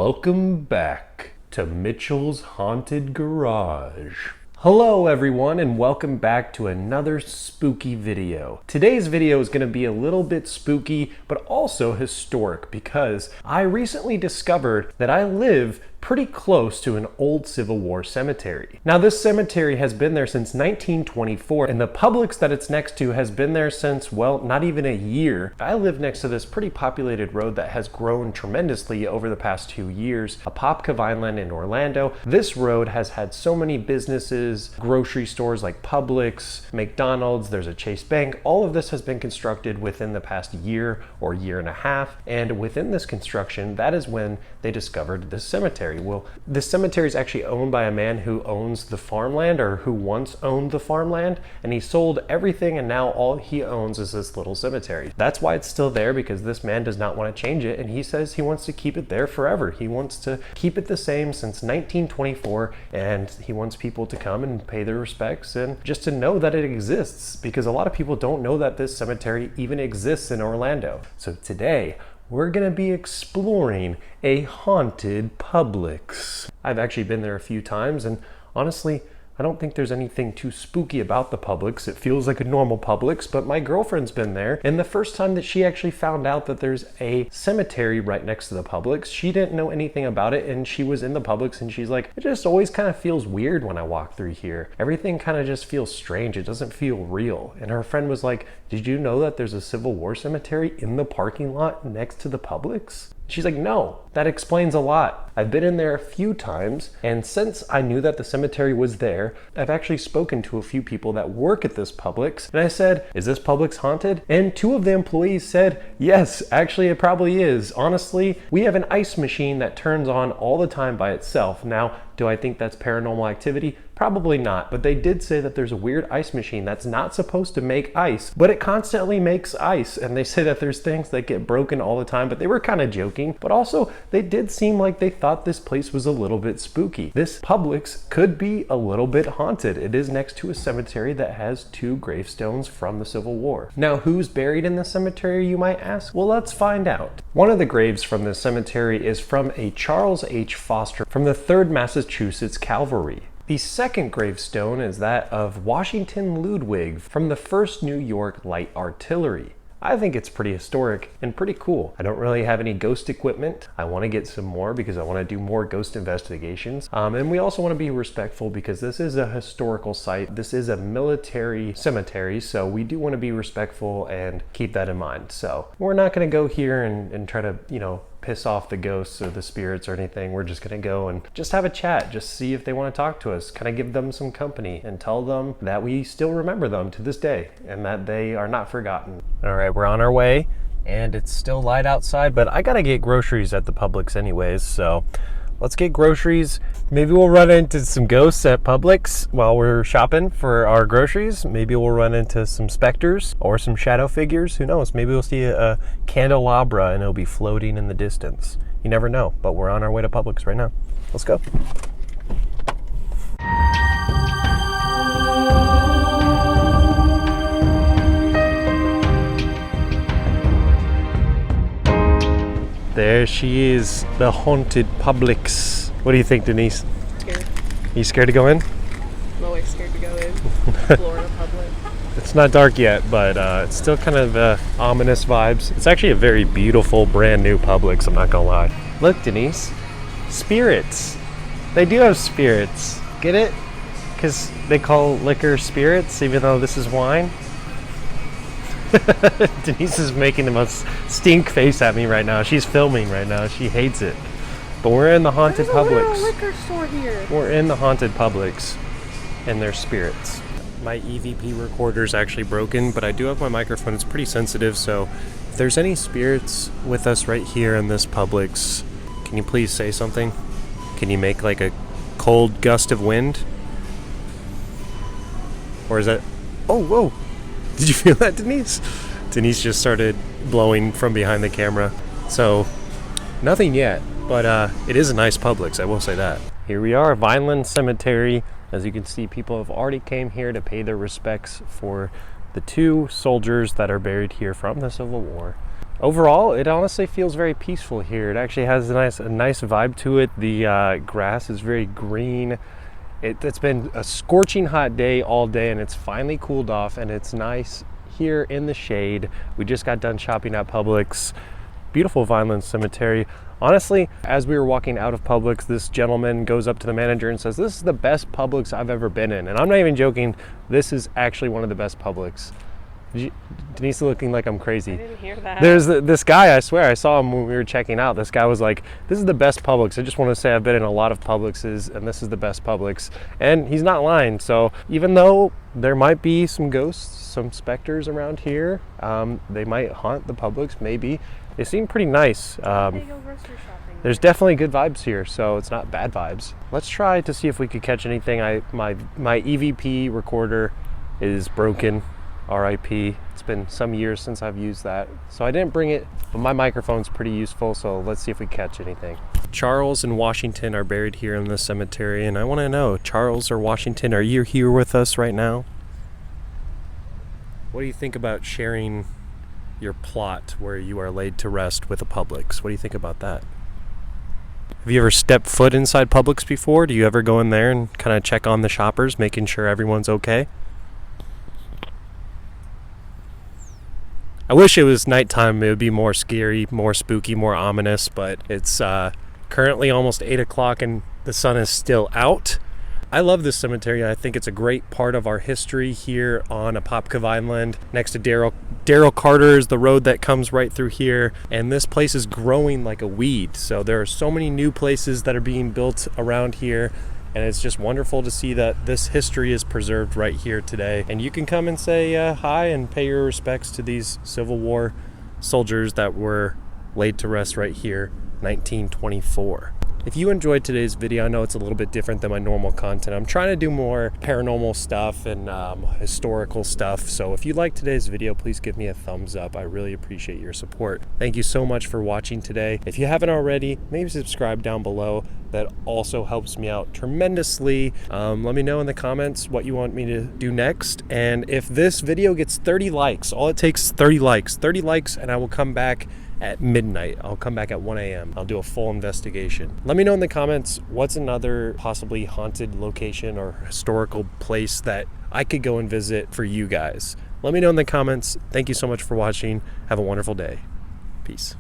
Welcome back to Mitchell's Haunted Garage. Hello everyone and welcome back to another spooky video. Today's video is going to be a little bit spooky but also historic because I recently discovered that I live pretty close to an old Civil War cemetery. Now this cemetery has been there since 1924 and the Publix that it's next to has been there since, well, not even a year. I live next to this pretty populated road that has grown tremendously over the past 2 years. Apopka Vineland in Orlando. This road has had so many businesses, grocery stores like Publix, McDonald's, there's a Chase Bank. All of this has been constructed within the past year or year and a half. And within this construction, that is when they discovered this cemetery. Well, this cemetery is actually owned by a man who owns the farmland, or who once owned the farmland, and he sold everything and now all he owns is this little cemetery. That's why it's still there, because this man does not want to change it, and he says he wants to keep it there forever. He wants to keep it the same since 1924, and he wants people to come and pay their respects and just to know that it exists, because a lot of people don't know that this cemetery even exists in Orlando. So today, we're gonna be exploring a haunted Publix. I've actually been there a few times, and honestly, I don't think there's anything too spooky about the Publix. It feels like a normal Publix, but my girlfriend's been there, and the first time that she actually found out that there's a cemetery right next to the Publix, she didn't know anything about it, and she was in the Publix, and she's like, it just always kind of feels weird when I walk through here. Everything kind of just feels strange. It doesn't feel real. And her friend was like, did you know that there's a Civil War cemetery in the parking lot next to the Publix? She's like, no, that explains a lot. I've been in there a few times, and since I knew that the cemetery was there, I've actually spoken to a few people that work at this Publix, and I said, is this Publix haunted? And 2 of the employees said, yes, actually it probably is. Honestly, we have an ice machine that turns on all the time by itself. Now, do I think that's paranormal activity? Probably not, but they did say that there's a weird ice machine that's not supposed to make ice, but it constantly makes ice, and they say that there's things that get broken all the time, but they were kind of joking, but also they did seem like they thought this place was a little bit spooky. This Publix could be a little bit haunted. It is next to a cemetery that has 2 gravestones from the Civil War. Now, who's buried in the cemetery, you might ask? Well, let's find out. One of the graves from this cemetery is from a Charles H. Foster from the 3rd Massachusetts Cavalry. The second gravestone is that of Washington Ludwig from the 1st New York Light Artillery. I think it's pretty historic and pretty cool. I don't really have any ghost equipment. I want to get some more because I want to do more ghost investigations. And we also want to be respectful because this is a historical site. This is a military cemetery, so we do want to be respectful and keep that in mind. So we're not going to go here and try to, piss off the ghosts or the spirits or anything. We're just gonna go and just have a chat, just see if they want to talk to us, kind of give them some company and tell them that we still remember them to this day and that they are not forgotten. All right, we're on our way and it's still light outside, but I gotta get groceries at the Publix anyways, so let's get groceries. Maybe we'll run into some ghosts at Publix while we're shopping for our groceries. Maybe we'll run into some specters or some shadow figures. Who knows? Maybe we'll see a candelabra and it'll be floating in the distance. You never know, but we're on our way to Publix right now. Let's go. There she is, the haunted Publix. What do you think, Denise? Scared. Are you scared to go in? I'm always scared to go in. Florida Publix. It's not dark yet, but it's still kind of ominous vibes. It's actually a very beautiful, brand new Publix, I'm not gonna lie. Look, Denise, spirits. They do have spirits. Get it? Because they call liquor spirits, even though this is wine. Denise is making the most stink face at me right now. She's filming right now. She hates it. But we're in the haunted Publix. There's a liquor store here. We're in the haunted Publix, and there's spirits. My EVP recorder is actually broken, but I do have my microphone. It's pretty sensitive, so if there's any spirits with us right here in this Publix, can you please say something? Can you make like a cold gust of wind? Or is that... Oh, whoa! Did you feel that, Denise? Denise just started blowing from behind the camera. So, nothing yet, but it is a nice Publix, I will say that. Here we are, Vineland Cemetery. As you can see, people have already came here to pay their respects for the 2 soldiers that are buried here from the Civil War. Overall, it honestly feels very peaceful here. It actually has a nice vibe to it. The grass is very green. It's been a scorching hot day all day, and it's finally cooled off, and it's nice here in the shade. We just got done shopping at Publix. Beautiful Vineland Cemetery. Honestly, as we were walking out of Publix, this gentleman goes up to the manager and says, "This is the best Publix I've ever been in." And I'm not even joking. This is actually one of the best Publix. Denise is looking like I'm crazy. I didn't hear that. There's this guy, I swear, I saw him when we were checking out. This guy was like, "This is the best Publix. I just want to say I've been in a lot of Publixes, and this is the best Publix." And he's not lying. So even though there might be some ghosts, some specters around here, they might haunt the Publix, maybe. They seem pretty nice. They go grocery shopping. There's definitely good vibes here, so it's not bad vibes. Let's try to see if we could catch anything. My EVP recorder is broken. RIP. It's been some years since I've used that, so I didn't bring it, but my microphone's pretty useful, so let's see if we catch anything. Charles and Washington are buried here in the cemetery, and I want to know, Charles or Washington, are you here with us right now? What do you think about sharing your plot where you are laid to rest with a Publix? What do you think about that? Have you ever stepped foot inside Publix before? Do you ever go in there and kind of check on the shoppers, making sure everyone's okay? I wish it was nighttime. It would be more scary, more spooky, more ominous, but it's currently almost 8 o'clock and the sun is still out. I love this cemetery. I think it's a great part of our history here on Apopka Vineland. Next to Darrell Carter is the road that comes right through here, and this place is growing like a weed. So there are so many new places that are being built around here, and it's just wonderful to see that this history is preserved right here today. And you can come and say hi and pay your respects to these Civil War soldiers that were laid to rest right here, 1924. If you enjoyed today's video, I know it's a little bit different than my normal content. I'm trying to do more paranormal stuff and historical stuff. So if you liked today's video, please give me a thumbs up. I really appreciate your support. Thank you so much for watching today. If you haven't already, maybe subscribe down below. That also helps me out tremendously. Let me know in the comments what you want me to do next. And if this video gets 30 likes, all it takes is 30 likes. 30 likes and I will come back at midnight. I'll come back at 1 a.m. I'll do a full investigation. Let me know in the comments what's another possibly haunted location or historical place that I could go and visit for you guys. Let me know in the comments. Thank you so much for watching. Have a wonderful day. Peace.